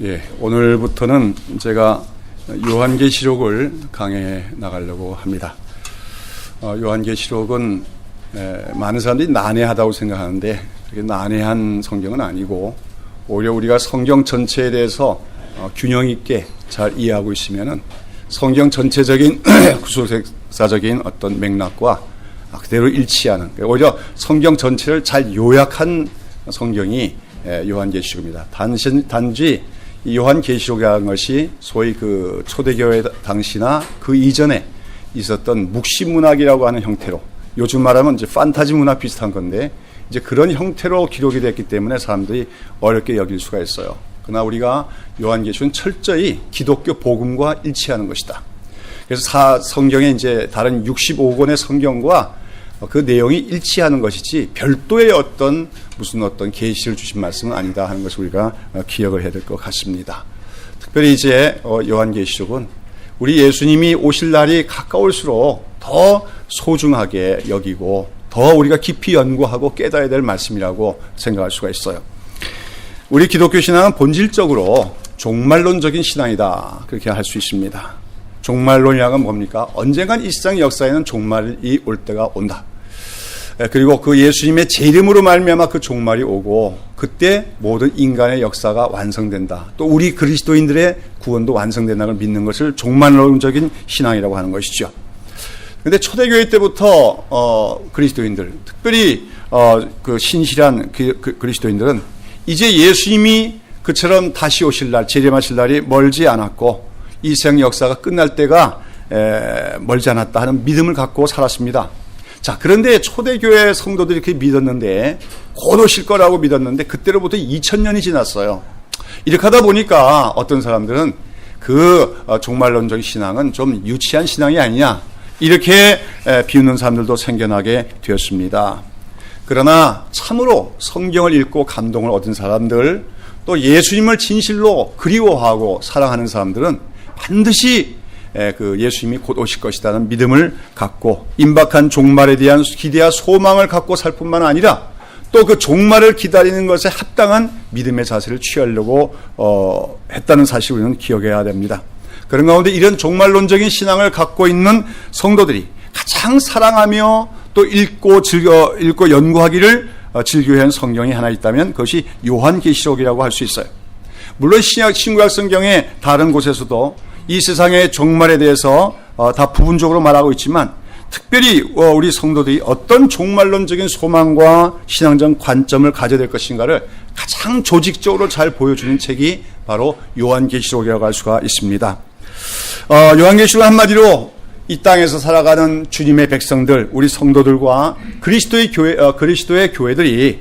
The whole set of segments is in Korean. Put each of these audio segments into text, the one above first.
예, 오늘부터는 제가 요한계시록을 강해해 나가려고 합니다. 요한계시록은 많은 사람들이 난해하다고 생각하는데 그렇게 난해한 성경은 아니고 오히려 우리가 성경 전체에 대해서 균형 있게 잘 이해하고 있으면은 성경 전체적인 구속사적인 어떤 맥락과 그대로 일치하는, 오히려 성경 전체를 잘 요약한 성경이 요한계시록입니다. 단지 이 요한계시록이라는 것이 소위 그 초대교회 당시나 그 이전에 있었던 묵시문학이라고 하는 형태로, 요즘 말하면 이제 판타지 문학 비슷한 건데 이제 그런 형태로 기록이 됐기 때문에 사람들이 어렵게 여길 수가 있어요. 그러나 우리가 요한계시록은 철저히 기독교 복음과 일치하는 것이다. 그래서 성경에 이제 다른 65권의 성경과 그 내용이 일치하는 것이지 별도의 어떤 계시를 주신 말씀은 아니다 하는 것을 우리가 기억을 해야 될 것 같습니다. 특별히 이제 요한계시록은 우리 예수님이 오실 날이 가까울수록 더 소중하게 여기고 더 우리가 깊이 연구하고 깨달아야 될 말씀이라고 생각할 수가 있어요. 우리 기독교 신앙은 본질적으로 종말론적인 신앙이다, 그렇게 할 수 있습니다. 종말론이라는 건 뭡니까? 언젠간 이 세상 역사에는 종말이 올 때가 온다. 그리고 그 예수님의 제 이름으로 말미암아 그 종말이 오고 그때 모든 인간의 역사가 완성된다. 또 우리 그리스도인들의 구원도 완성된다는 걸 믿는 것을 종말론적인 신앙이라고 하는 것이죠. 그런데 초대교회 때부터 그리스도인들, 특별히 그 신실한 그리스도인들은 이제 예수님이 그처럼 다시 오실 날, 재림하실 날이 멀지 않았고 이 세상 역사가 끝날 때가 멀지 않았다 하는 믿음을 갖고 살았습니다. 자, 그런데 초대교회 성도들이 그렇게 믿었는데, 곧 오실 거라고 믿었는데 그때로부터 2000년이 지났어요. 이렇게 하다 보니까 어떤 사람들은 그 종말론적 신앙은 좀 유치한 신앙이 아니냐, 이렇게 비웃는 사람들도 생겨나게 되었습니다. 그러나 참으로 성경을 읽고 감동을 얻은 사람들, 또 예수님을 진실로 그리워하고 사랑하는 사람들은 반드시 그 예수님이 곧 오실 것이라는 믿음을 갖고 임박한 종말에 대한 기대와 소망을 갖고 살 뿐만 아니라 또 그 종말을 기다리는 것에 합당한 믿음의 자세를 취하려고 했다는 사실을 우리는 기억해야 됩니다. 그런 가운데 이런 종말론적인 신앙을 갖고 있는 성도들이 가장 사랑하며 또 읽고 연구하기를 즐겨한 성경이 하나 있다면 그것이 요한계시록이라고 할 수 있어요. 물론 신구약 성경의 다른 곳에서도 이 세상의 종말에 대해서 다 부분적으로 말하고 있지만 특별히 우리 성도들이 어떤 종말론적인 소망과 신앙적 관점을 가져야 될 것인가를 가장 조직적으로 잘 보여주는 책이 바로 요한계시록이라고 할 수가 있습니다. 요한계시록은 한마디로 이 땅에서 살아가는 주님의 백성들, 우리 성도들과 그리스도의 교회들이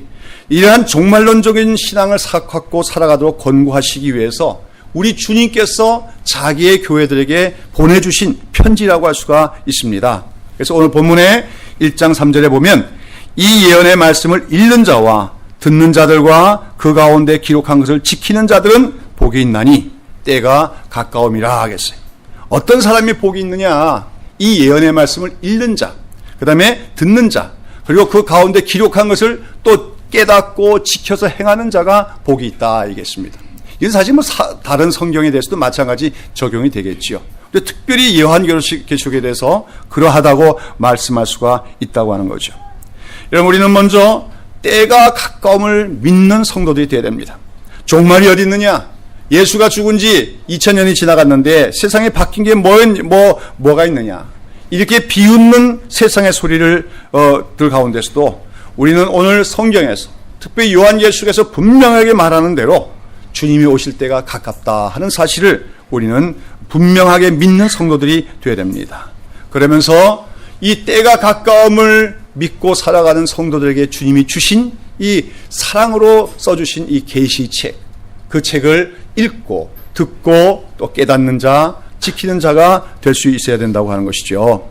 이러한 종말론적인 신앙을 갖고 살아가도록 권고하시기 위해서 우리 주님께서 자기의 교회들에게 보내주신 편지라고 할 수가 있습니다. 그래서 오늘 본문의 1장 3절에 보면 이 예언의 말씀을 읽는 자와 듣는 자들과 그 가운데 기록한 것을 지키는 자들은 복이 있나니 때가 가까움이라 하겠어요. 어떤 사람이 복이 있느냐? 이 예언의 말씀을 읽는 자, 그 다음에 듣는 자, 그리고 그 가운데 기록한 것을 또 깨닫고 지켜서 행하는 자가 복이 있다, 알겠습니다. 이건 사실 다른 성경에 대해서도 마찬가지 적용이 되겠지요. 근데 특별히 요한계시록에 대해서 그러하다고 말씀할 수가 있다고 하는 거죠. 여러분, 우리는 먼저 때가 가까움을 믿는 성도들이 되어야 됩니다. 종말이 어디 있느냐? 예수가 죽은 지 2000년이 지나갔는데 세상에 바뀐 게 뭐가 있느냐? 이렇게 비웃는 세상의 소리를 들 가운데서도 우리는 오늘 성경에서 특별히 요한계시록에서 분명하게 말하는 대로 주님이 오실 때가 가깝다 하는 사실을 우리는 분명하게 믿는 성도들이 되어야 됩니다. 그러면서 이 때가 가까움을 믿고 살아가는 성도들에게 주님이 주신 이 사랑으로 써주신 이 계시책, 그 책을 읽고 듣고 또 깨닫는 자, 지키는 자가 될 수 있어야 된다고 하는 것이죠.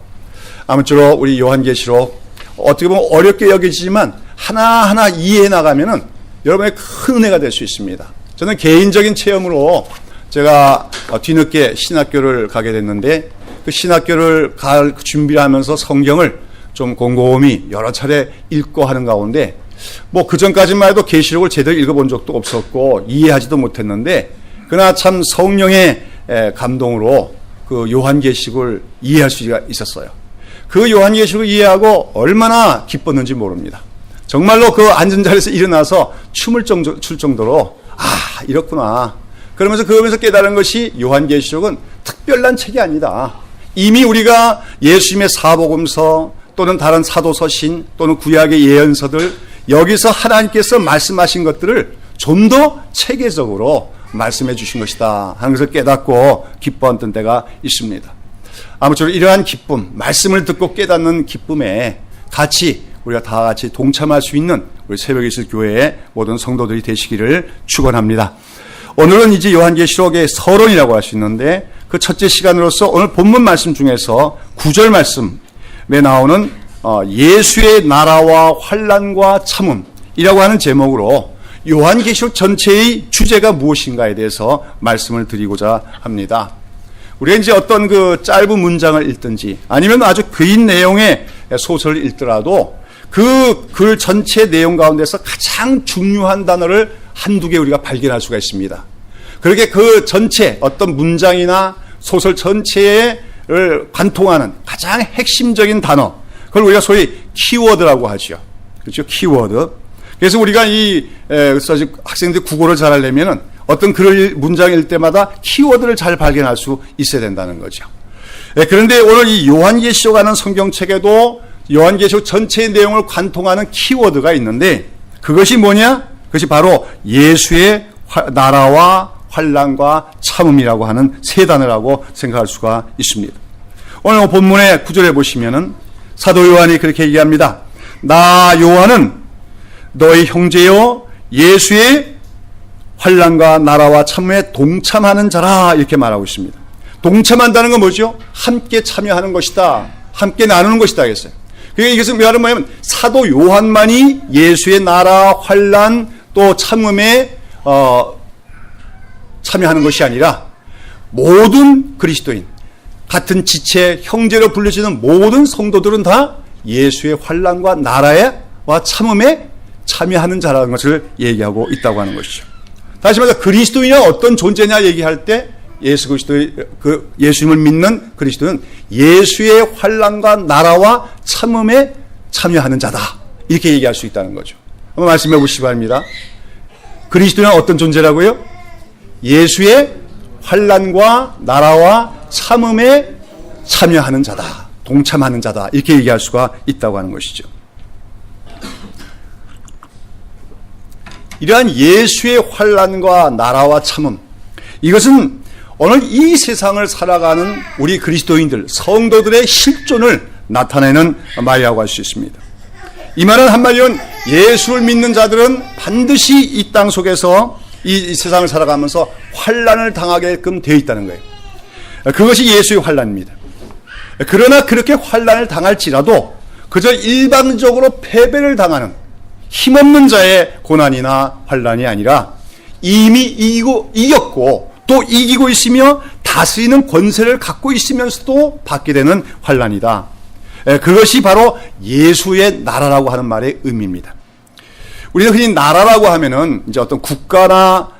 아무쪼록 우리 요한계시록 어떻게 보면 어렵게 여겨지지만 하나하나 이해해 나가면은 여러분의 큰 은혜가 될 수 있습니다. 저는 개인적인 체험으로 제가 뒤늦게 신학교를 가게 됐는데 그 신학교를 갈 준비를 하면서 성경을 좀 곰곰이 여러 차례 읽고 하는 가운데 그 전까지만 해도 계시록을 제대로 읽어본 적도 없었고 이해하지도 못했는데 그러나 참 성령의 감동으로 그 요한계시록을 이해할 수가 있었어요. 그 요한계시록을 이해하고 얼마나 기뻤는지 모릅니다. 정말로 그 앉은 자리에서 일어나서 춤을 출 정도로 이렇구나. 그러면서 깨달은 것이 요한계시록은 특별한 책이 아니다. 이미 우리가 예수님의 사복음서 또는 다른 사도서신 또는 구약의 예언서들 여기서 하나님께서 말씀하신 것들을 좀 더 체계적으로 말씀해 주신 것이다 하는 것을 깨닫고 기뻐했던 때가 있습니다. 아무쪼록 이러한 기쁨, 말씀을 듣고 깨닫는 기쁨에 같이 우리가 다 같이 동참할 수 있는 우리 새벽에 있을 교회의 모든 성도들이 되시기를 축원합니다. 오늘은 이제 요한계시록의 서론이라고 할 수 있는데 그 첫째 시간으로서 오늘 본문 말씀 중에서 9절 말씀에 나오는 예수의 나라와 환난과 참음이라고 하는 제목으로 요한계시록 전체의 주제가 무엇인가에 대해서 말씀을 드리고자 합니다. 우리가 이제 어떤 그 짧은 문장을 읽든지 아니면 아주 긴 내용의 소설을 읽더라도 그 글 전체 내용 가운데서 가장 중요한 단어를 한두 개 우리가 발견할 수가 있습니다. 그렇게 그 전체 어떤 문장이나 소설 전체를 관통하는 가장 핵심적인 단어, 그걸 우리가 소위 키워드라고 하죠. 그렇죠? 키워드. 그래서 우리가 학생들이 국어를 잘하려면은 어떤 글을 문장을 읽을 때마다 키워드를 잘 발견할 수 있어야 된다는 거죠. 그런데 오늘 이 요한계시록 하는 성경책에도 요한계시록 전체의 내용을 관통하는 키워드가 있는데 그것이 뭐냐? 그것이 바로 예수의 나라와 환난과 참음이라고 하는 세 단어라고 생각할 수가 있습니다. 오늘 본문의 9절에 보시면은 사도 요한이 그렇게 얘기합니다. 나 요한은 너희 형제요 예수의 환난과 나라와 참음에 동참하는 자라 이렇게 말하고 있습니다. 동참한다는 건 뭐죠? 함께 참여하는 것이다. 함께 나누는 것이다 했어요. 그러니까 이것은 뭐냐면 사도 요한만이 예수의 나라, 환난 또 참음에 참여하는 것이 아니라 모든 그리스도인, 같은 지체, 형제로 불려지는 모든 성도들은 다 예수의 환난과 나라와 참음에 참여하는 자라는 것을 얘기하고 있다고 하는 것이죠. 다시 말해서 그리스도인이 어떤 존재냐 얘기할 때 예수 그리스도의 예수님을 믿는 그리스도는 예수의 환난과 나라와 참음에 참여하는 자다. 이렇게 얘기할 수 있다는 거죠. 한번 말씀해 보시기 바랍니다. 그리스도는 어떤 존재라고요? 예수의 환난과 나라와 참음에 참여하는 자다. 동참하는 자다. 이렇게 얘기할 수가 있다고 하는 것이죠. 이러한 예수의 환난과 나라와 참음, 이것은 오늘 이 세상을 살아가는 우리 그리스도인들, 성도들의 실존을 나타내는 말이라고 할 수 있습니다. 이 말은 한마디로 예수를 믿는 자들은 반드시 이 땅 속에서 이 세상을 살아가면서 환난을 당하게끔 되어 있다는 거예요. 그것이 예수의 환난입니다. 그러나 그렇게 환난을 당할지라도 그저 일방적으로 패배를 당하는 힘없는 자의 고난이나 환난이 아니라 이미 이겼고 또 이기고 있으며 다스리는 권세를 갖고 있으면서도 받게 되는 환난이다. 그것이 바로 예수의 나라라고 하는 말의 의미입니다. 우리는 흔히 나라라고 하면은 이제 어떤 국가나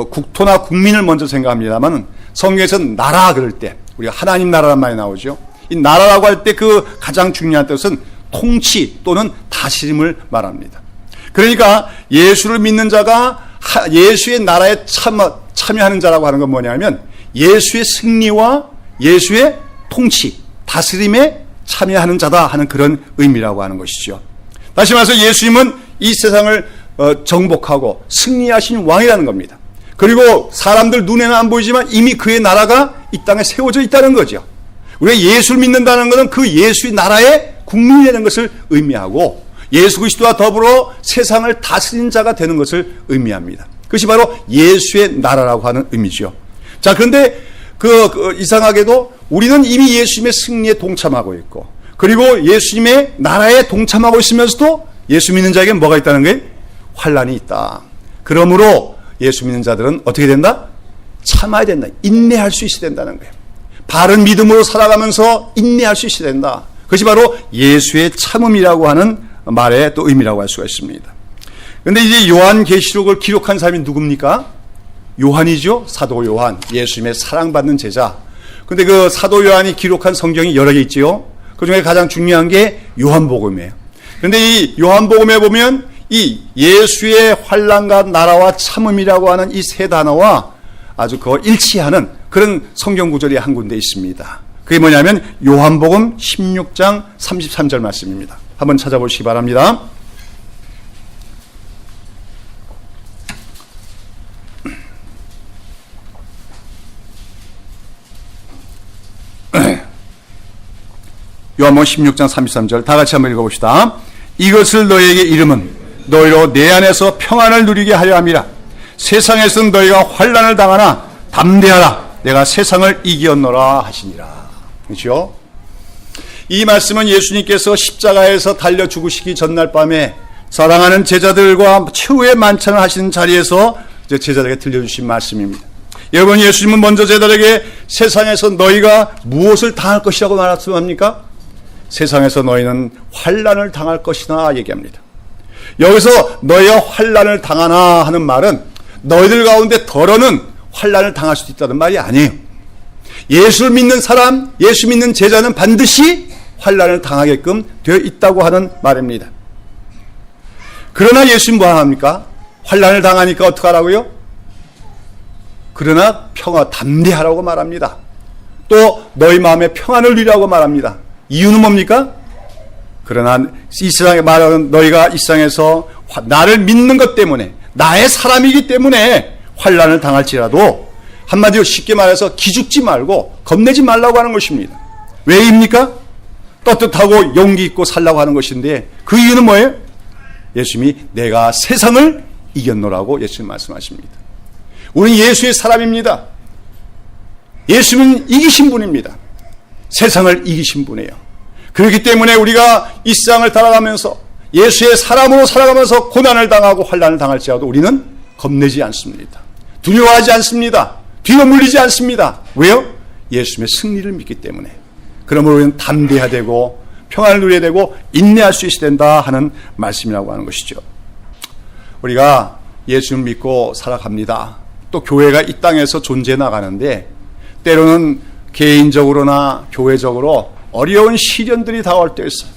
국토나 국민을 먼저 생각합니다만 성경에서 나라 그럴 때 우리가 하나님 나라란 말이 나오죠. 이 나라라고 할 때 그 가장 중요한 뜻은 통치 또는 다스림을 말합니다. 그러니까 예수를 믿는 자가 예수의 나라에 참여하는 자라고 하는 건 뭐냐면 예수의 승리와 예수의 통치, 다스림에 참여하는 자다 하는 그런 의미라고 하는 것이죠. 다시 말해서 예수님은 이 세상을 정복하고 승리하신 왕이라는 겁니다. 그리고 사람들 눈에는 안 보이지만 이미 그의 나라가 이 땅에 세워져 있다는 거죠. 우리가 예수를 믿는다는 것은 그 예수의 나라의 국민이라는 것을 의미하고 예수 그리스도와 더불어 세상을 다스리는 자가 되는 것을 의미합니다. 그것이 바로 예수의 나라라고 하는 의미죠. 자, 그런데 이상하게도 우리는 이미 예수님의 승리에 동참하고 있고 그리고 예수님의 나라에 동참하고 있으면서도 예수 믿는 자에게 뭐가 있다는 거예요? 환난이 있다. 그러므로 예수 믿는 자들은 어떻게 된다? 참아야 된다. 인내할 수 있어야 된다는 거예요. 바른 믿음으로 살아가면서 인내할 수 있어야 된다. 그것이 바로 예수의 참음이라고 하는 말의 또 의미라고 할 수가 있습니다. 그런데 이제 요한계시록을 기록한 사람이 누굽니까? 요한이죠. 사도 요한, 예수님의 사랑받는 제자. 근데 그 사도 요한이 기록한 성경이 여러 개 있지요. 그 중에 가장 중요한 게 요한복음이에요. 그런데 이 요한복음에 보면 이 예수의 환난과 나라와 참음이라고 하는 이 세 단어와 아주 그걸 일치하는 그런 성경 구절이 한 군데 있습니다. 그게 뭐냐면 요한복음 16장 33절 말씀입니다. 한번 찾아보시기 바랍니다. 요한복음 16장 33절 다 같이 한번 읽어봅시다. 이것을 너희에게 이름은 너희로 내 안에서 평안을 누리게 하려 함이라. 세상에서는 너희가 환난을 당하나 담대하라. 내가 세상을 이겼노라 하시니라. 그렇죠? 이 말씀은 예수님께서 십자가에서 달려 죽으시기 전날 밤에 사랑하는 제자들과 최후의 만찬을 하시는 자리에서 제자들에게 들려주신 말씀입니다. 여러분, 예수님은 먼저 제자들에게 세상에서 너희가 무엇을 당할 것이라고 말씀합니까? 세상에서 너희는 환난을 당할 것이나 얘기합니다. 여기서 너희가 환난을 당하나 하는 말은 너희들 가운데 덜어는 환난을 당할 수도 있다는 말이 아니에요. 예수를 믿는 사람, 예수 믿는 제자는 반드시 환난을 당하게끔 되어 있다고 하는 말입니다. 그러나 예수님 뭐 합니까? 환난을 당하니까 어떡하라고요? 그러나 담대하라고 말합니다. 또 너희 마음에 평안을 누리라고 말합니다. 이유는 뭡니까? 그러나 이 세상에 말하는 너희가 이 세상에서 나를 믿는 것 때문에 나의 사람이기 때문에 환난을 당할지라도 한마디로 쉽게 말해서 기죽지 말고 겁내지 말라고 하는 것입니다. 왜입니까? 떳떳하고 용기 있고 살라고 하는 것인데 그 이유는 뭐예요? 예수님이 내가 세상을 이겼노라고 예수님 말씀하십니다. 우리는 예수의 사람입니다. 예수님은 이기신 분입니다. 세상을 이기신 분이에요. 그렇기 때문에 우리가 이 세상을 살아가면서 예수의 사람으로 살아가면서 고난을 당하고 환난을 당할지라도 우리는 겁내지 않습니다. 두려워하지 않습니다. 뒤로 물리지 않습니다. 왜요? 예수님의 승리를 믿기 때문에. 그러므로 우리는 담대해야 되고 평안을 누려야 되고 인내할 수 있어야 된다 하는 말씀이라고 하는 것이죠. 우리가 예수를 믿고 살아갑니다. 또 교회가 이 땅에서 존재해 나가는데 때로는 개인적으로나 교회적으로 어려운 시련들이 다가올 때 있어요.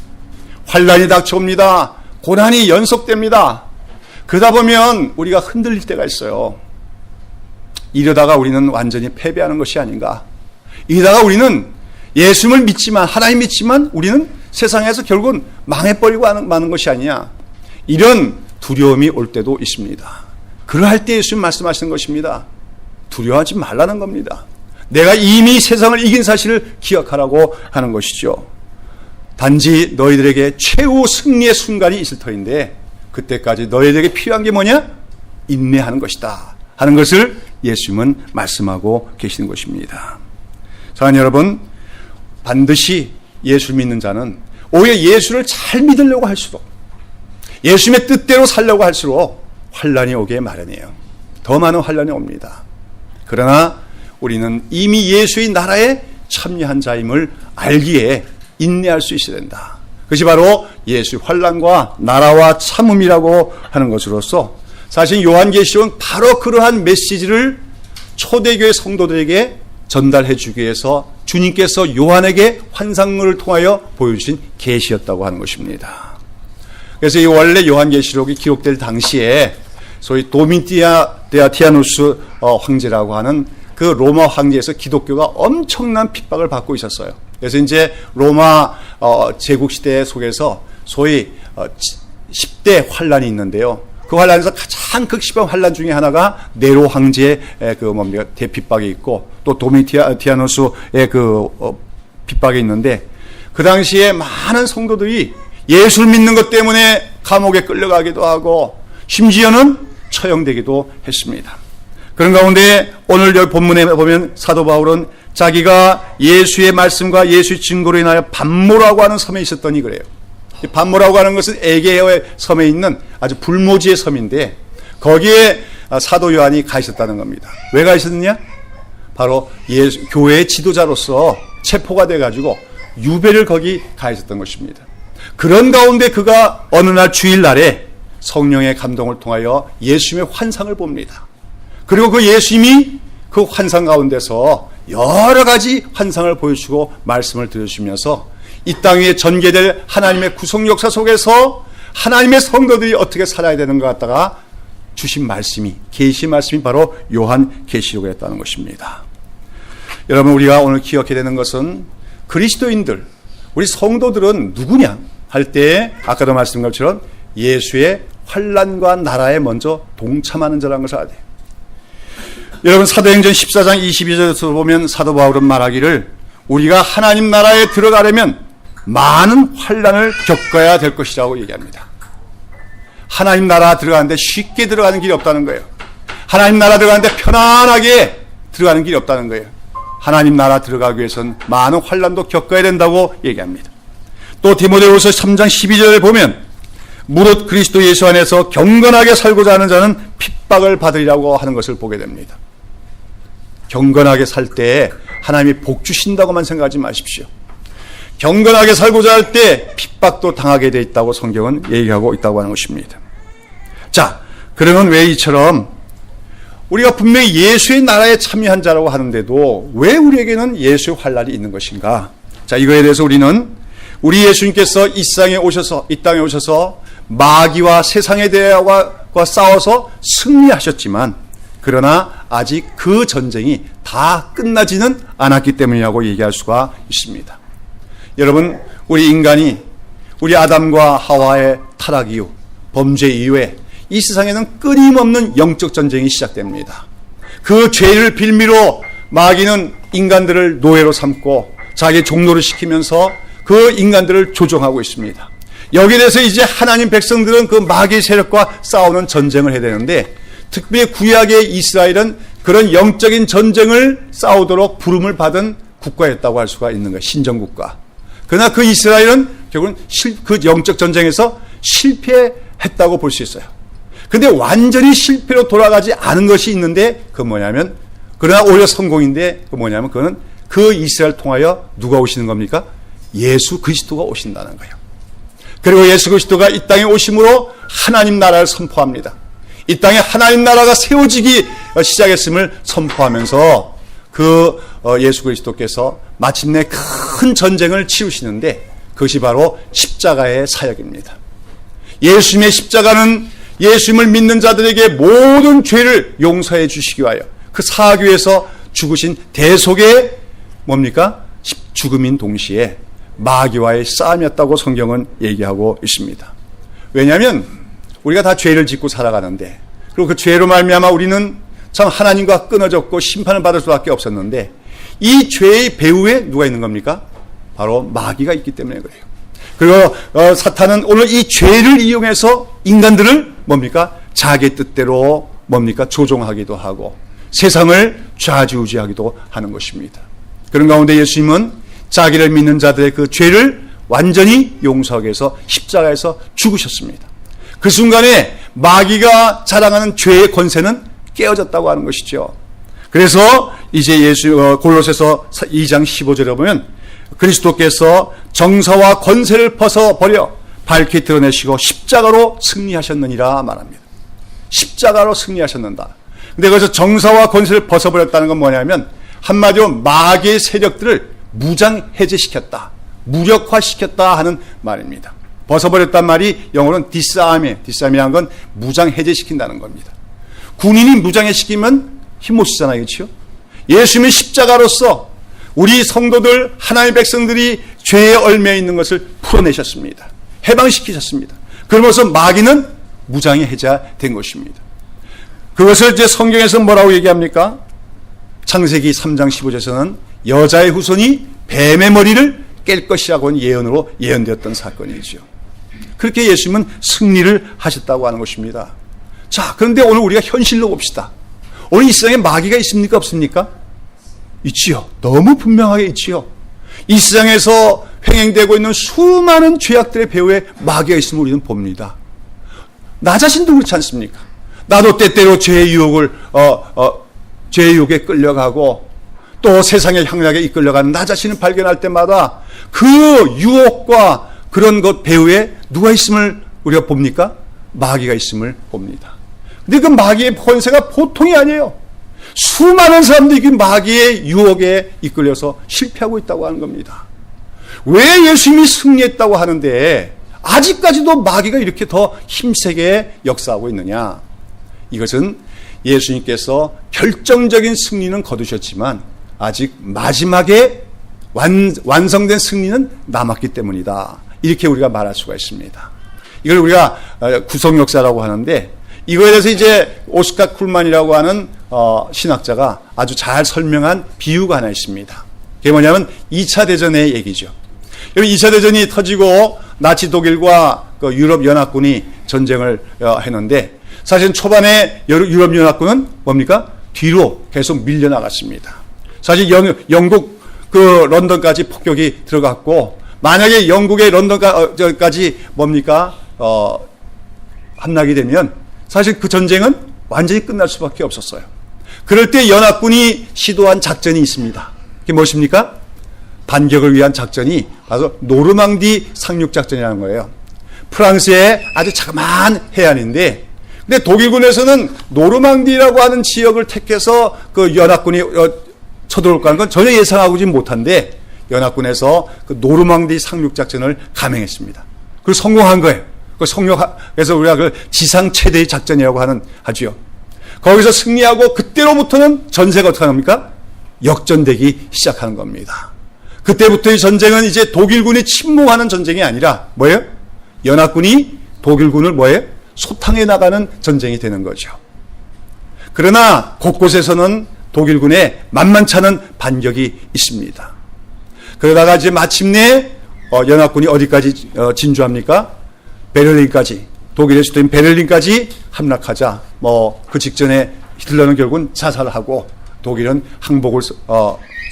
환난이 닥쳐옵니다. 고난이 연속됩니다. 그러다 보면 우리가 흔들릴 때가 있어요. 이러다가 우리는 완전히 패배하는 것이 아닌가. 이러다가 우리는 예수님을 믿지만 하나님 믿지만 우리는 세상에서 결국은 망해버리고 마는 것이 아니냐. 이런 두려움이 올 때도 있습니다. 그러할 때 예수님 말씀하시는 것입니다. 두려워하지 말라는 겁니다. 내가 이미 세상을 이긴 사실을 기억하라고 하는 것이죠. 단지 너희들에게 최후 승리의 순간이 있을 터인데 그때까지 너희들에게 필요한 게 뭐냐? 인내하는 것이다 하는 것을 예수님은 말씀하고 계시는 것입니다. 사랑하는 여러분, 반드시 예수를 믿는 자는 오히려 예수를 잘 믿으려고 할수록 예수님의 뜻대로 살려고 할수록 환난이 오게 마련이에요. 더 많은 환난이 옵니다. 그러나 우리는 이미 예수의 나라에 참여한 자임을 알기에 인내할 수 있어야 된다. 그것이 바로 예수의 환난과 나라와 참음이라고 하는 것으로서 사실 요한계시록은 바로 그러한 메시지를 초대교회 성도들에게 전달해 주기 위해서 주님께서 요한에게 환상을 통하여 보여주신 계시였다고 하는 것입니다. 그래서 이 원래 요한계시록이 기록될 당시에 소위 도미티아누스 황제라고 하는 그 로마 황제에서 기독교가 엄청난 핍박을 받고 있었어요. 그래서 이제 로마 제국 시대 속에서 소위 10대 환란이 있는데요. 그 환란에서 가장 극심한 환란 중에 하나가 네로 황제의 대핍박이 있고 또 도미티아누스의 핍박이 있는데 그 당시에 많은 성도들이 예수를 믿는 것 때문에 감옥에 끌려가기도 하고 심지어는 처형되기도 했습니다. 그런 가운데 오늘 여기 본문에 보면 사도 바울은 자기가 예수의 말씀과 예수의 증거로 인하여 반모라고 하는 섬에 있었더니 그래요. 이 반모라고 하는 것은 에게의 섬에 있는 아주 불모지의 섬인데 거기에 사도 요한이 가 있었다는 겁니다. 왜 가 있었느냐? 바로 교회의 지도자로서 체포가 돼가지고 유배를 거기 가 있었던 것입니다. 그런 가운데 그가 어느 날 주일날에 성령의 감동을 통하여 예수님의 환상을 봅니다. 그리고 그 예수님이 그 환상 가운데서 여러 가지 환상을 보여주고 말씀을 들려주면서 이 땅 위에 전개될 하나님의 구속 역사 속에서 하나님의 성도들이 어떻게 살아야 되는 것 같다가 주신 말씀이, 계시 말씀이 바로 요한 계시록이었다는 것입니다. 여러분, 우리가 오늘 기억해야 되는 것은 그리스도인들, 우리 성도들은 누구냐 할 때 아까도 말씀드린 것처럼 예수의 환난과 나라에 먼저 동참하는 자라는 것을 알아야 돼요. 여러분, 사도행전 14장 22절에서 보면 사도 바울은 말하기를 우리가 하나님 나라에 들어가려면 많은 환난을 겪어야 될 것이라고 얘기합니다. 하나님 나라 들어가는데 쉽게 들어가는 길이 없다는 거예요. 하나님 나라 들어가는데 편안하게 들어가는 길이 없다는 거예요. 하나님 나라 들어가기 위해서는 많은 환난도 겪어야 된다고 얘기합니다. 또 디모데후서 3장 12절에 보면 무릇 그리스도 예수 안에서 경건하게 살고자 하는 자는 핍박을 받으리라고 하는 것을 보게 됩니다. 경건하게 살 때 하나님이 복 주신다고만 생각하지 마십시오. 경건하게 살고자 할 때 핍박도 당하게 돼 있다고 성경은 얘기하고 있다고 하는 것입니다. 자, 그러면 왜 이처럼 우리가 분명히 예수의 나라에 참여한 자라고 하는데도 왜 우리에게는 예수의 환난이 있는 것인가? 자, 이거에 대해서 우리는 우리 예수님께서 이 땅에 오셔서 마귀와 세상의 대화와 싸워서 승리하셨지만 그러나 아직 그 전쟁이 다 끝나지는 않았기 때문이라고 얘기할 수가 있습니다. 여러분, 우리 인간이 우리 아담과 하와의 타락 이후, 범죄 이후에 이 세상에는 끊임없는 영적 전쟁이 시작됩니다. 그 죄를 빌미로 마귀는 인간들을 노예로 삼고 자기 종노를 시키면서 그 인간들을 조종하고 있습니다. 여기에 대해서 이제 하나님 백성들은 그 마귀 세력과 싸우는 전쟁을 해야 되는데 특별히 구약의 이스라엘은 그런 영적인 전쟁을 싸우도록 부름을 받은 국가였다고 할 수가 있는 거예요. 신정국가. 그러나 그 이스라엘은 결국은 그 영적 전쟁에서 실패했다고 볼 수 있어요. 근데 완전히 실패로 돌아가지 않은 것이 있는데 그건 뭐냐면, 그러나 오히려 성공인데 그건 뭐냐면 그거는 그 이스라엘 통하여 누가 오시는 겁니까? 예수 그리스도가 오신다는 거예요. 그리고 예수 그리스도가 이 땅에 오심으로 하나님 나라를 선포합니다. 이 땅에 하나님 나라가 세워지기 시작했음을 선포하면서 그 예수 그리스도께서 마침내 큰 전쟁을 치르시는데 그것이 바로 십자가의 사역입니다. 예수님의 십자가는 예수님을 믿는 자들에게 모든 죄를 용서해 주시기 위하여 그 사하기 위해서 죽으신 대속의 뭡니까? 죽음인 동시에 마귀와의 싸움이었다고 성경은 얘기하고 있습니다. 왜냐하면 우리가 다 죄를 짓고 살아가는데, 그리고 그 죄로 말미암아 우리는 참 하나님과 끊어졌고 심판을 받을 수밖에 없었는데 이 죄의 배후에 누가 있는 겁니까? 바로 마귀가 있기 때문에 그래요. 그리고 사탄은 오늘 이 죄를 이용해서 인간들을 뭡니까? 자기 뜻대로 뭡니까? 조종하기도 하고 세상을 좌지우지하기도 하는 것입니다. 그런 가운데 예수님은 자기를 믿는 자들의 그 죄를 완전히 용서하기 위해서 십자가에서 죽으셨습니다. 그 순간에 마귀가 자랑하는 죄의 권세는 깨어졌다고 하는 것이죠. 그래서 이제 골로새서 2장 15절에 보면 그리스도께서 정사와 권세를 벗어버려 밝히 드러내시고 십자가로 승리하셨느니라 말합니다. 십자가로 승리하셨는다. 근데 거기서 정사와 권세를 벗어버렸다는 건 뭐냐면 한마디로 마귀의 세력들을 무장 해제시켰다, 무력화시켰다 하는 말입니다. 벗어버렸단 말이 영어로는 디스아미한 건 무장 해제시킨다는 겁니다. 군인이 무장해시키면 힘 못 쓰잖아요, 그렇죠? 예수님의 십자가로서 우리 성도들, 하나님의 백성들이 죄에 얽매여 있는 것을 풀어내셨습니다. 해방시키셨습니다. 그러면서 마귀는 무장이 해제된 것입니다. 그것을 이제 성경에서 뭐라고 얘기합니까? 창세기 3장 15절에서는 여자의 후손이 뱀의 머리를 깰 것이라고 예언으로 예언되었던 사건이죠. 그렇게 예수님은 승리를 하셨다고 하는 것입니다. 자, 그런데 오늘 우리가 현실로 봅시다. 오늘 이 세상에 마귀가 있습니까? 없습니까? 있지요. 너무 분명하게 있지요. 이 세상에서 횡행되고 있는 수많은 죄악들의 배후에 마귀가 있음을 우리는 봅니다. 나 자신도 그렇지 않습니까? 나도 때때로 죄의 유혹을 죄의 유혹에 끌려가고 또 세상의 향락에 이끌려가는 나 자신을 발견할 때마다 그 유혹과 그런 것 배후에 누가 있음을 우리가 봅니까? 마귀가 있음을 봅니다. 근데 그 마귀의 권세가 보통이 아니에요. 수많은 사람들이 그 마귀의 유혹에 이끌려서 실패하고 있다고 하는 겁니다. 왜 예수님이 승리했다고 하는데 아직까지도 마귀가 이렇게 더 힘세게 역사하고 있느냐? 이것은 예수님께서 결정적인 승리는 거두셨지만 아직 마지막에 완성된 승리는 남았기 때문이다. 이렇게 우리가 말할 수가 있습니다. 이걸 우리가 구속역사라고 하는데, 이거에 대해서 이제 오스카 쿨만이라고 하는 신학자가 아주 잘 설명한 비유가 하나 있습니다. 그게 뭐냐면 2차 대전의 얘기죠. 2차 대전이 터지고 나치 독일과 그 유럽 연합군이 전쟁을 했는데, 사실 초반에 유럽 연합군은 뭡니까? 뒤로 계속 밀려나갔습니다. 사실 영국 그 런던까지 폭격이 들어갔고, 만약에 영국의 런던까지 뭡니까? 함락이 되면 사실 그 전쟁은 완전히 끝날 수밖에 없었어요. 그럴 때 연합군이 시도한 작전이 있습니다. 그게 무엇입니까? 반격을 위한 작전이 바로 노르망디 상륙작전이라는 거예요. 프랑스의 아주 자그마한 해안인데, 근데 독일군에서는 노르망디라고 하는 지역을 택해서 그 연합군이 쳐들어올 거라는 건 전혀 예상하지 못한데, 연합군에서 그 노르망디 상륙작전을 감행했습니다. 그리고 성공한 거예요. 그래서 우리가 그 지상 최대의 작전이라고 하지요. 거기서 승리하고 그때로부터는 전세가 어떻게 합니까? 역전되기 시작하는 겁니다. 그때부터 이 전쟁은 이제 독일군이 침몰하는 전쟁이 아니라 뭐예요? 연합군이 독일군을 뭐예요? 소탕해 나가는 전쟁이 되는 거죠. 그러나 곳곳에서는 독일군의 만만치 않은 반격이 있습니다. 그러다가 이제 마침내 연합군이 어디까지 진주합니까? 베를린까지, 독일의 수도인 베를린까지 함락하자 그 직전에 히틀러는 결국은 자살을 하고 독일은 항복을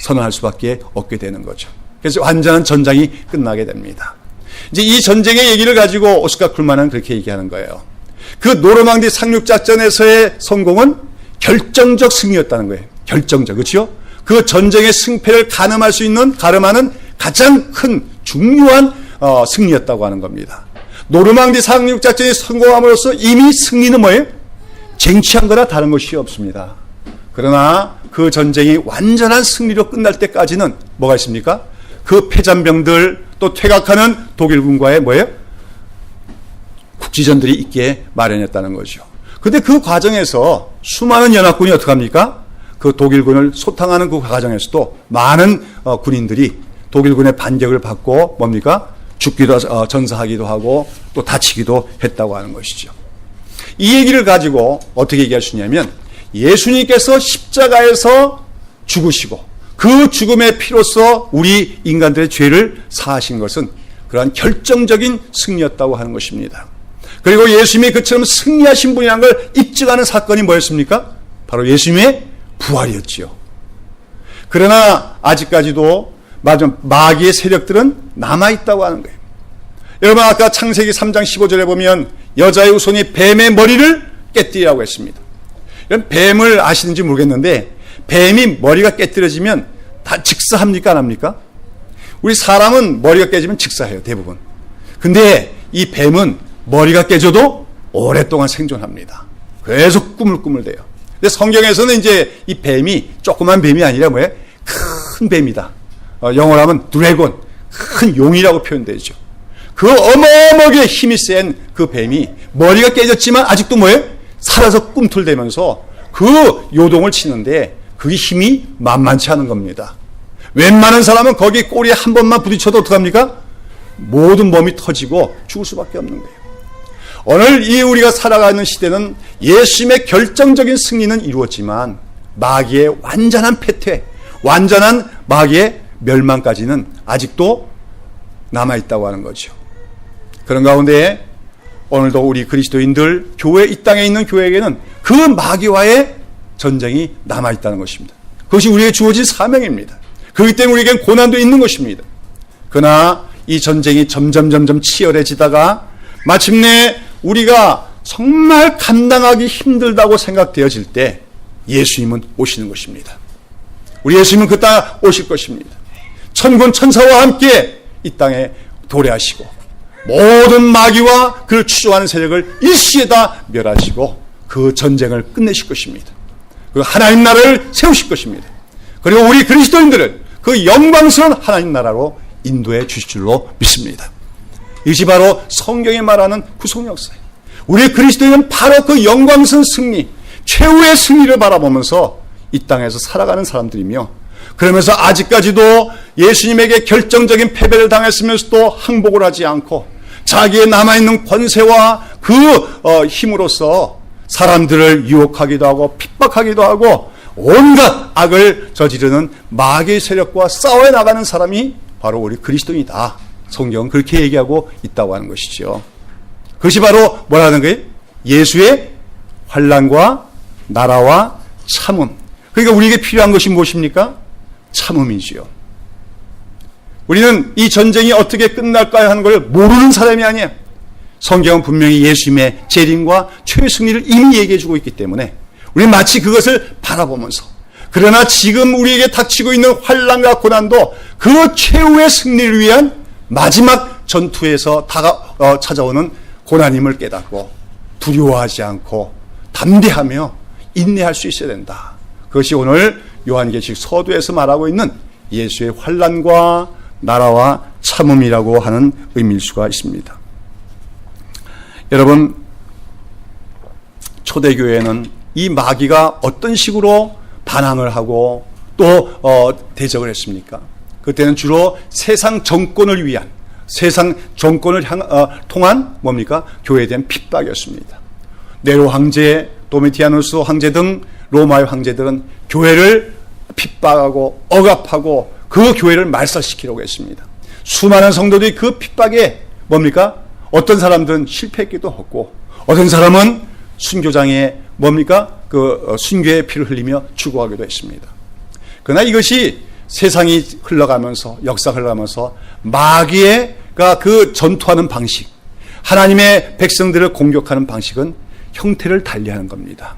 선언할 수밖에 없게 되는 거죠. 그래서 완전한 전장이 끝나게 됩니다. 이제 이 전쟁의 얘기를 가지고 오스카 쿨만은 그렇게 얘기하는 거예요. 그 노르망디 상륙작전에서의 성공은 결정적 승리였다는 거예요. 결정적, 그렇죠? 그 전쟁의 승패를 가름하는 가장 큰 중요한 승리였다고 하는 겁니다. 노르망디 상륙작전이 성공함으로써 이미 승리는 뭐예요? 쟁취한 거나 다른 것이 없습니다. 그러나 그 전쟁이 완전한 승리로 끝날 때까지는 뭐가 있습니까? 그 패잔병들, 또 퇴각하는 독일군과의 뭐예요? 국지전들이 있게 마련했다는 거죠. 그런데 그 과정에서 수많은 연합군이 어떻게 합니까? 그 독일군을 소탕하는 그 과정에서도 많은 군인들이 독일군의 반격을 받고 뭡니까? 죽기도 전사하기도 하고 또 다치기도 했다고 하는 것이죠. 이 얘기를 가지고 어떻게 얘기할 수 있냐면, 예수님께서 십자가에서 죽으시고 그 죽음의 피로써 우리 인간들의 죄를 사하신 것은 그러한 결정적인 승리였다고 하는 것입니다. 그리고 예수님이 그처럼 승리하신 분이라는 걸 입증하는 사건이 뭐였습니까? 바로 예수님의 부활이었지요. 그러나 아직까지도 마귀의 세력들은 남아있다고 하는 거예요. 여러분, 아까 창세기 3장 15절에 보면 여자의 후손이 뱀의 머리를 깨뜨리라고 했습니다. 뱀을 아시는지 모르겠는데, 뱀이 머리가 깨뜨려지면 다 직사합니까? 안 합니까? 우리 사람은 머리가 깨지면 직사해요, 대부분. 근데 이 뱀은 머리가 깨져도 오랫동안 생존합니다. 계속 꾸물꾸물대요. 근데 성경에서는 이제 이 뱀이 조그만 뱀이 아니라 뭐예요? 큰 뱀이다. 영어로 하면 드래곤, 큰 용이라고 표현되죠. 그 어마어마하게 힘이 센 그 뱀이 머리가 깨졌지만 아직도 뭐예요? 살아서 꿈틀대면서 그 요동을 치는데 그 힘이 만만치 않은 겁니다. 웬만한 사람은 거기 꼬리에 한 번만 부딪혀도 어떡합니까? 모든 몸이 터지고 죽을 수밖에 없는 거예요. 오늘 이 우리가 살아가는 시대는 예수님의 결정적인 승리는 이루었지만 마귀의 완전한 패퇴, 완전한 마귀의 멸망까지는 아직도 남아있다고 하는 거죠. 그런 가운데 오늘도 우리 그리스도인들, 교회, 이 땅에 있는 교회에게는 그 마귀와의 전쟁이 남아있다는 것입니다. 그것이 우리에게 주어진 사명입니다. 그렇기 때문에 우리에겐 고난도 있는 것입니다. 그러나 이 전쟁이 점점 치열해지다가 마침내 우리가 정말 감당하기 힘들다고 생각되어질 때 예수님은 오시는 것입니다. 우리 예수님은 그 땅에 오실 것입니다. 천군 천사와 함께 이 땅에 도래하시고 모든 마귀와 그를 추종하는 세력을 일시에 다 멸하시고 그 전쟁을 끝내실 것입니다. 그 하나님 나라를 세우실 것입니다. 그리고 우리 그리스도인들을 그 영광스러운 하나님 나라로 인도해 주실 줄로 믿습니다. 이것이 바로 성경이 말하는 구속 역사예요. 우리 그리스도인은 바로 그 영광스러운 승리, 최후의 승리를 바라보면서 이 땅에서 살아가는 사람들이며, 그러면서 아직까지도 예수님에게 결정적인 패배를 당했으면서도 항복을 하지 않고 자기의 남아있는 권세와 그 힘으로써 사람들을 유혹하기도 하고 핍박하기도 하고 온갖 악을 저지르는 마귀의 세력과 싸워 나가는 사람이 바로 우리 그리스도인이다. 성경은 그렇게 얘기하고 있다고 하는 것이죠. 그것이 바로 뭐라는 거예요? 예수의 환난과 나라와 참음. 그러니까 우리에게 필요한 것이 무엇입니까? 참음이지요. 우리는 이 전쟁이 어떻게 끝날까요 하는 걸 모르는 사람이 아니에요. 성경은 분명히 예수님의 재림과 최후의 승리를 이미 얘기해 주고 있기 때문에 우리는 마치 그것을 바라보면서, 그러나 지금 우리에게 닥치고 있는 환난과 고난도 그 최후의 승리를 위한 마지막 전투에서 찾아오는 고난임을 깨닫고 두려워하지 않고 담대하며 인내할 수 있어야 된다. 그것이 오늘 요한계시록 서두에서 말하고 있는 예수의 환난과 나라와 참음이라고 하는 의미일 수가 있습니다. 여러분, 초대교회는 이 마귀가 어떤 식으로 반항을 하고 또 대적을 했습니까? 그때는 주로 세상 정권을 위한, 세상 정권을 통한 뭡니까? 교회에 대한 핍박이었습니다. 네로 황제, 도미티아누스 황제 등 로마의 황제들은 교회를 핍박하고 억압하고 그 교회를 말살시키려고 했습니다. 수많은 성도들이 그 핍박에 뭡니까? 어떤 사람들은 실패했기도 했고, 어떤 사람은 순교장에 뭡니까? 그 순교의 피를 흘리며 죽어가기도 했습니다. 그러나 이것이 세상이 흘러가면서, 역사가 흘러가면서 마귀가 그 전투하는 방식, 하나님의 백성들을 공격하는 방식은 형태를 달리하는 겁니다.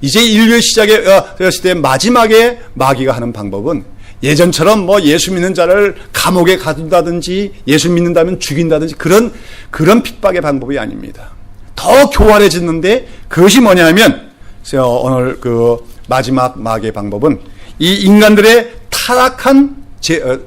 이제 인류의 시작에 되었을 때 마지막에 마귀가 하는 방법은 예전처럼 예수 믿는 자를 감옥에 가둔다든지 예수 믿는다면 죽인다든지 그런 핍박의 방법이 아닙니다. 더 교활해졌는데 그것이 뭐냐면 오늘 그 마지막 마귀의 방법은 이 인간들의 타락한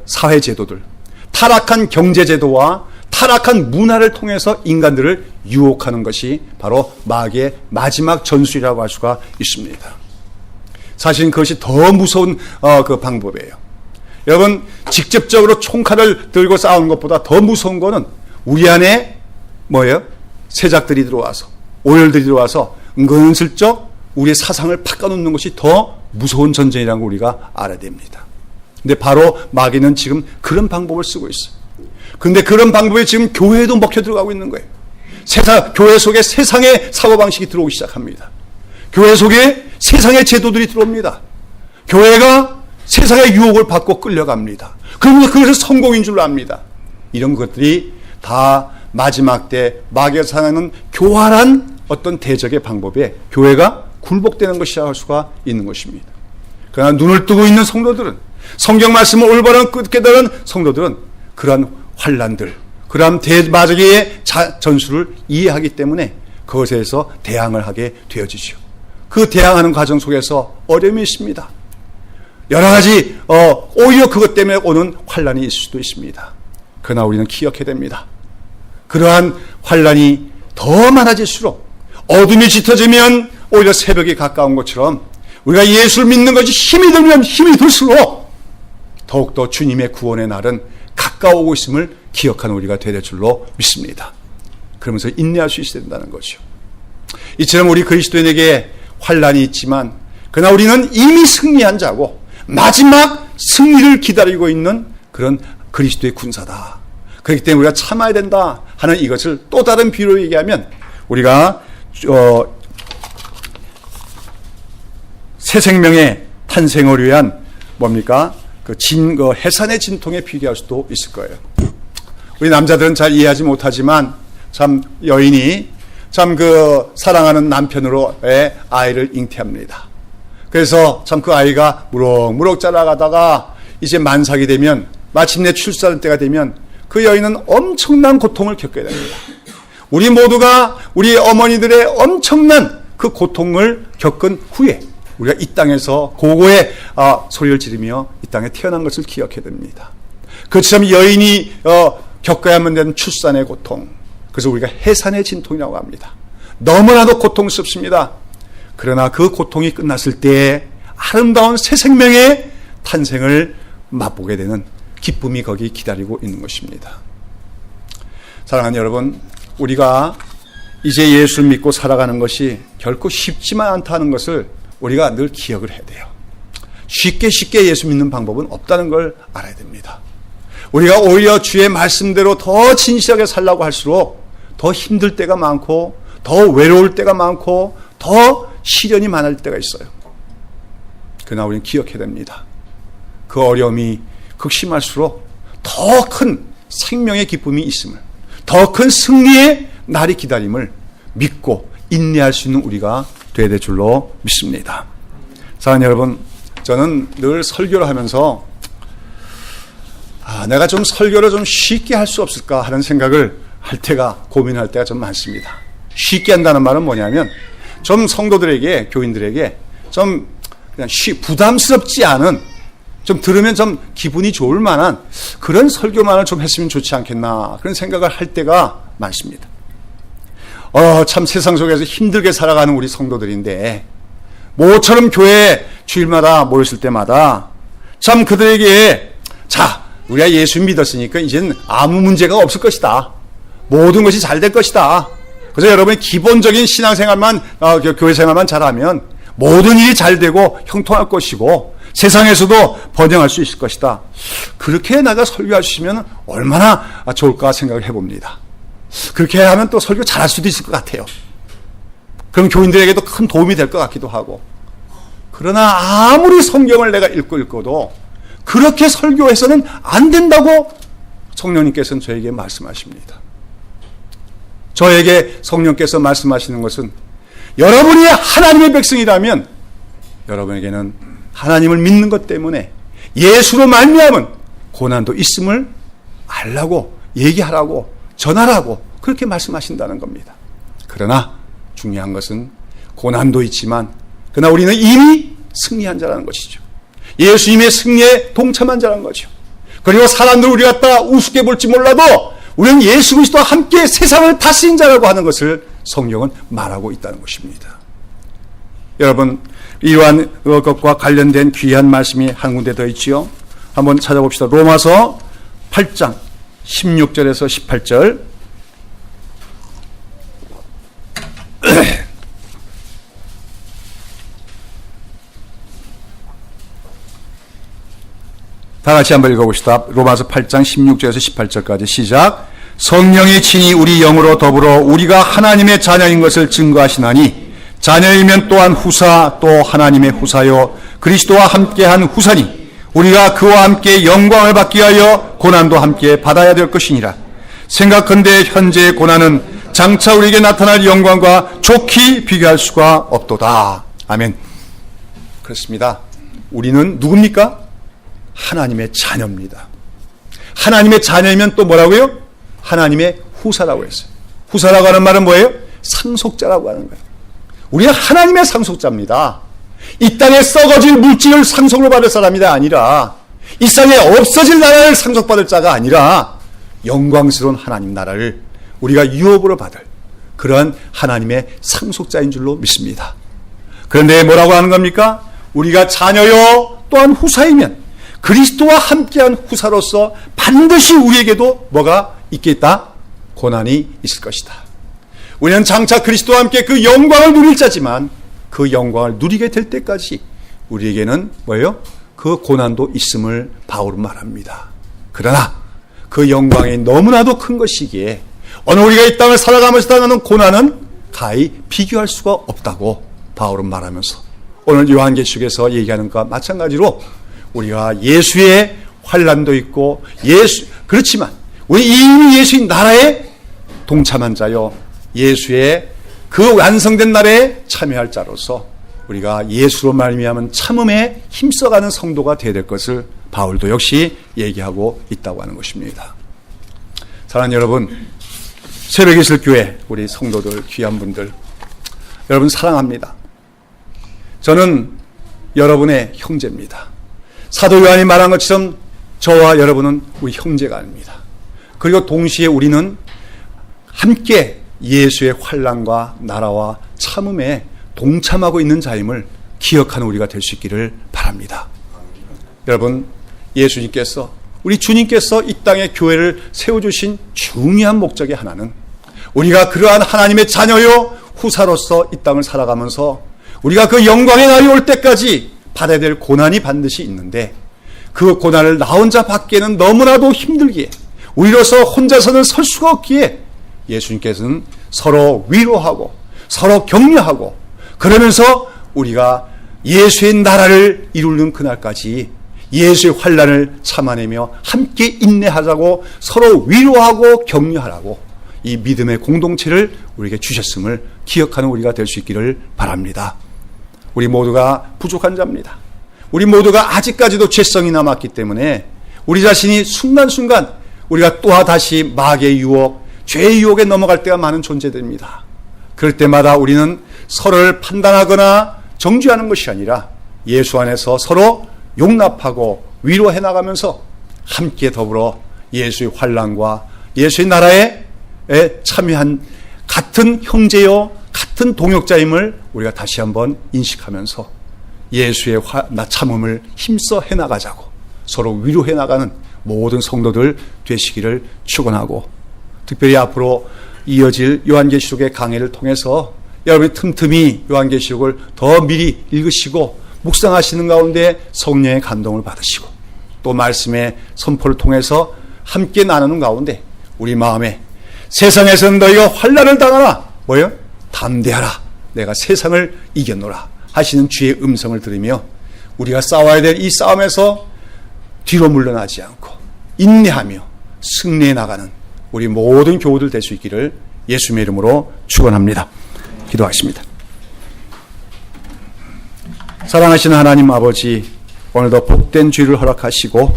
사회 제도들, 타락한 경제 제도와 타락한 문화를 통해서 인간들을 유혹하는 것이 바로 마귀의 마지막 전술이라고 할 수가 있습니다. 사실은 그것이 더 무서운 그 방법이에요. 여러분, 직접적으로 총칼을 들고 싸우는 것보다 더 무서운 거는 우리 안에 뭐예요? 세작들이 들어와서, 오열들이 들어와서 은근슬쩍 우리의 사상을 바꿔놓는 것이 더 무서운 전쟁이라는 걸 우리가 알아야 됩니다. 근데 바로 마귀는 지금 그런 방법을 쓰고 있어요. 근데 그런 방법이 지금 교회에도 먹혀 들어가고 있는 거예요. 교회 속에 세상의 사고방식이 들어오기 시작합니다. 교회 속에 세상의 제도들이 들어옵니다. 교회가 세상의 유혹을 받고 끌려갑니다. 그러면서 그것을 성공인 줄 압니다. 이런 것들이 다 마지막 때 마귀가 사용하는 교활한 어떤 대적의 방법에 교회가 굴복되는 것이라고 할 수가 있는 것입니다. 그러나 눈을 뜨고 있는 성도들은, 성경 말씀을 올바로 깨달은 성도들은 그러한 환난들, 그러한 대마귀의 전술을 이해하기 때문에 그것에서 대항을 하게 되어지죠. 그 대항하는 과정 속에서 어려움이 있습니다. 여러 가지 오히려 그것 때문에 오는 환난이 있을 수도 있습니다. 그러나 우리는 기억해야 됩니다. 그러한 환난이 더 많아질수록, 어둠이 짙어지면 오히려 새벽이 가까운 것처럼 우리가 예수를 믿는 것이 힘이 들면 힘이 들수록 더욱더 주님의 구원의 날은 가까워오고 있음을 기억하는 우리가 되야 될 줄로 믿습니다. 그러면서 인내할 수 있어야 된다는 거죠. 이처럼 우리 그리스도인에게 환난이 있지만 그러나 우리는 이미 승리한 자고 마지막 승리를 기다리고 있는 그런 그리스도의 군사다. 그렇기 때문에 우리가 참아야 된다 하는 이것을 또 다른 비유로 얘기하면, 우리가 새 생명의 탄생을 위한 뭡니까? 그 해산의 진통에 비교할 수도 있을 거예요. 우리 남자들은 잘 이해하지 못하지만 참 여인이 참 그 사랑하는 남편으로의 아이를 잉태합니다. 그래서 참 그 아이가 무럭무럭 자라가다가 이제 만삭이 되면, 마침내 출산 때가 되면 그 여인은 엄청난 고통을 겪게 됩니다. 우리 모두가 우리 어머니들의 엄청난 그 고통을 겪은 후에 우리가 이 땅에서 고고의 소리를 지르며 이 땅에 태어난 것을 기억해야 됩니다. 그처럼 여인이 겪어야만 되는 출산의 고통, 그래서 우리가 해산의 진통이라고 합니다. 너무나도 고통스럽습니다. 그러나 그 고통이 끝났을 때 아름다운 새 생명의 탄생을 맛보게 되는 기쁨이 거기 기다리고 있는 것입니다. 사랑하는 여러분, 우리가 이제 예수를 믿고 살아가는 것이 결코 쉽지만 않다는 것을 우리가 늘 기억을 해야 돼요. 쉽게 예수 믿는 방법은 없다는 걸 알아야 됩니다. 우리가 오히려 주의 말씀대로 더 진실하게 살라고 할수록 더 힘들 때가 많고 더 외로울 때가 많고 더 시련이 많을 때가 있어요. 그러나 우리는 기억해야 됩니다. 그 어려움이 극심할수록 더 큰 생명의 기쁨이 있음을, 더 큰 승리의 날이 기다림을 믿고 인내할 수 있는 우리가 되어야 될 줄로 믿습니다. 사랑하는 여러분, 저는 늘 설교를 하면서 내가 좀 설교를 좀 쉽게 할 수 없을까 하는 생각을 할 때가, 고민할 때가 좀 많습니다. 쉽게 한다는 말은 뭐냐면 좀 성도들에게, 교인들에게 좀 그냥 부담스럽지 않은, 좀 들으면 좀 기분이 좋을 만한 그런 설교만을 좀 했으면 좋지 않겠나, 그런 생각을 할 때가 많습니다. 참 세상 속에서 힘들게 살아가는 우리 성도들인데 모처럼 교회에 주일마다 모였을 때마다 참 그들에게, 자, 우리가 예수 믿었으니까 이제는 아무 문제가 없을 것이다, 모든 것이 잘 될 것이다, 그래서 여러분이 기본적인 신앙생활만, 교회 생활만 잘하면 모든 일이 잘 되고 형통할 것이고 세상에서도 번영할 수 있을 것이다, 그렇게 내가 설교할 수 있으면 얼마나 좋을까 생각을 해봅니다. 그렇게 하면 또 설교 잘할 수도 있을 것 같아요. 그럼 교인들에게도 큰 도움이 될 것 같기도 하고. 그러나 아무리 성경을 내가 읽고도 그렇게 설교해서는 안 된다고 성령님께서는 저에게 말씀하십니다. 저에게 성령께서 말씀하시는 것은 여러분이 하나님의 백성이라면 여러분에게는 하나님을 믿는 것 때문에 예수로 말미암은 고난도 있음을 알라고, 얘기하라고, 전하라고 그렇게 말씀하신다는 겁니다. 그러나 중요한 것은 고난도 있지만 그러나 우리는 이미 승리한 자라는 것이죠. 예수님의 승리에 동참한 자라는 거죠. 그리고 사람들 우리 갖다 우습게 볼지 몰라도 우리는 예수 그리스도와 함께 세상을 다스린 자라고 하는 것을 성경은 말하고 있다는 것입니다. 여러분, 이러한 것과 관련된 귀한 말씀이 한 군데 더 있지요. 한번 찾아봅시다. 로마서 8장 16절에서 18절. 다 같이 한번 읽어봅시다. 로마서 8장 16절에서 18절까지 시작. 성령이 친히 우리 영으로 더불어 우리가 하나님의 자녀인 것을 증거하시나니 자녀이면 또한 후사, 또 하나님의 후사요 그리스도와 함께한 후사니 우리가 그와 함께 영광을 받기 위하여 고난도 함께 받아야 될 것이니라. 생각컨대 현재의 고난은 장차 우리에게 나타날 영광과 좋게 비교할 수가 없도다. 아멘. 그렇습니다. 우리는 누굽니까? 하나님의 자녀입니다. 하나님의 자녀이면 또 뭐라고요? 하나님의 후사라고 했어요. 후사라고 하는 말은 뭐예요? 상속자라고 하는 거예요. 우리는 하나님의 상속자입니다. 이 땅에 썩어질 물질을 상속을 받을 사람이 아니라, 이 땅에 없어질 나라를 상속받을 자가 아니라 영광스러운 하나님 나라를 우리가 유업으로 받을 그러한 하나님의 상속자인 줄로 믿습니다. 그런데 뭐라고 하는 겁니까? 우리가 자녀요 또한 후사이면 그리스도와 함께한 후사로서 반드시 우리에게도 뭐가 있겠다? 고난이 있을 것이다. 우리는 장차 그리스도와 함께 그 영광을 누릴 자지만 그 영광을 누리게 될 때까지 우리에게는 뭐예요? 그 고난도 있음을 바울은 말합니다. 그러나 그 영광이 너무나도 큰 것이기에 오늘 우리가 이 땅을 살아가면서 당하는 고난은 가히 비교할 수가 없다고 바울은 말하면서 오늘 요한계시록에서 얘기하는 것과 마찬가지로 우리가 예수의 환난도 있고 그렇지만 우리 이미 예수의 나라에 동참한 자요 예수의 그 완성된 날에 참여할 자로서 우리가 예수로 말미암은 참음에 힘써가는 성도가 되어야 될 것을 바울도 역시 얘기하고 있다고 하는 것입니다. 사랑하는 여러분, 새벽이슬교회 우리 성도들, 귀한 분들, 여러분 사랑합니다. 저는 여러분의 형제입니다. 사도 요한이 말한 것처럼 저와 여러분은 우리 형제가 아닙니다. 그리고 동시에 우리는 함께 예수의 환난과 나라와 참음에 동참하고 있는 자임을 기억하는 우리가 될 수 있기를 바랍니다. 여러분, 예수님께서, 우리 주님께서 이 땅에 교회를 세워주신 중요한 목적의 하나는 우리가 그러한 하나님의 자녀요 후사로서 이 땅을 살아가면서 우리가 그 영광의 날이 올 때까지 받아야 될 고난이 반드시 있는데, 그 고난을 나 혼자 받기에는 너무나도 힘들기에, 우리로서 혼자서는 설 수가 없기에 예수님께서는 서로 위로하고 서로 격려하고, 그러면서 우리가 예수의 나라를 이루는 그날까지 예수의 환난을 참아내며 함께 인내하자고 서로 위로하고 격려하라고 이 믿음의 공동체를 우리에게 주셨음을 기억하는 우리가 될 수 있기를 바랍니다. 우리 모두가 부족한 자입니다. 우리 모두가 아직까지도 죄성이 남았기 때문에 우리 자신이 순간순간 우리가 또 다시 마귀의 유혹, 죄의 유혹에 넘어갈 때가 많은 존재들입니다. 그럴 때마다 우리는 서로를 판단하거나 정죄하는 것이 아니라 예수 안에서 서로 용납하고 위로해 나가면서 함께 더불어 예수의 환난과 예수의 나라에 참여한 같은 형제요 같은 동역자임을 우리가 다시 한번 인식하면서 예수의 참음을 힘써 해나가자고 서로 위로해 나가는 모든 성도들 되시기를 축원하고, 특별히 앞으로 이어질 요한계시록의 강해를 통해서 여러분이 틈틈이 요한계시록을 더 미리 읽으시고 묵상하시는 가운데 성령의 감동을 받으시고, 또 말씀의 선포를 통해서 함께 나누는 가운데 우리 마음에 세상에서는 너희가 환난을 당하나 뭐요? 담대하라, 내가 세상을 이겼노라 하시는 주의 음성을 들으며 우리가 싸워야 될 이 싸움에서 뒤로 물러나지 않고 인내하며 승리해 나가는 우리 모든 교우들 될 수 있기를 예수님의 이름으로 축원합니다. 기도하겠습니다. 사랑하시는 하나님 아버지, 오늘도 복된 주일을 허락하시고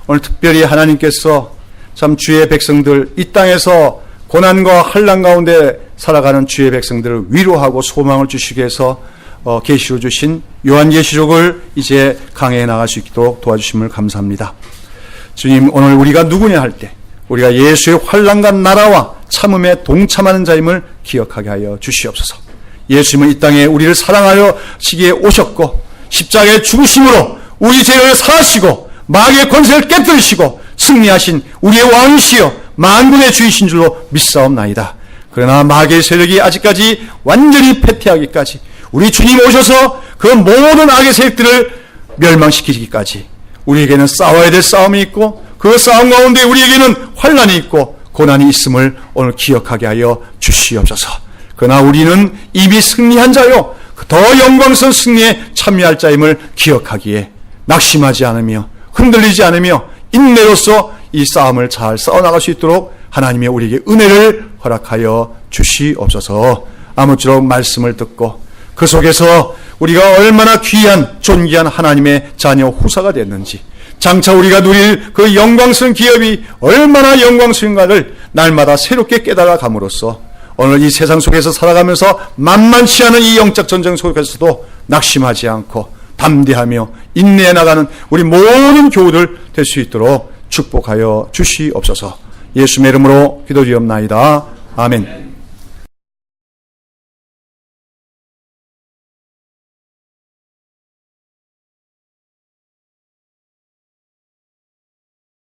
오늘 특별히 하나님께서 참 주의 백성들, 이 땅에서 고난과 환난 가운데 살아가는 주의 백성들을 위로하고 소망을 주시기 위해서 계시로 주신 요한계시록을 이제 강해해 나갈 수 있도록 도와주심을 감사합니다. 주님, 오늘 우리가 누구냐 할 때 우리가 예수의 환난과 나라와 참음에 동참하는 자임을 기억하게 하여 주시옵소서. 예수님은 이 땅에 우리를 사랑하여 시기에 오셨고 십자가의 죽으심으로 우리 죄를 사하시고 마귀의 권세를 깨뜨리시고 승리하신 우리의 왕이시여 만군의 주이신 줄로 믿사옵나이다. 그러나 마귀의 세력이 아직까지 완전히 패퇴하기까지 우리 주님 오셔서 그 모든 악의 세력들을 멸망시키기까지 우리에게는 싸워야 될 싸움이 있고, 그 싸움 가운데 우리에게는 환난이 있고 고난이 있음을 오늘 기억하게 하여 주시옵소서. 그러나 우리는 이미 승리한 자요 더 영광스러운 승리에 참여할 자임을 기억하기에 낙심하지 않으며 흔들리지 않으며 인내로서 이 싸움을 잘 싸워나갈 수 있도록 하나님의 우리에게 은혜를 허락하여 주시옵소서. 아무쪼록 말씀을 듣고 그 속에서 우리가 얼마나 귀한 존귀한 하나님의 자녀 후사가 됐는지, 장차 우리가 누릴 그 영광스러운 기업이 얼마나 영광스러운가를 날마다 새롭게 깨달아 감으로써 오늘 이 세상 속에서 살아가면서 만만치 않은 이 영적 전쟁 속에서도 낙심하지 않고 담대하며 인내해 나가는 우리 모든 교우들 될 수 있도록 축복하여 주시옵소서. 예수의 이름으로 기도드리옵나이다. 아멘.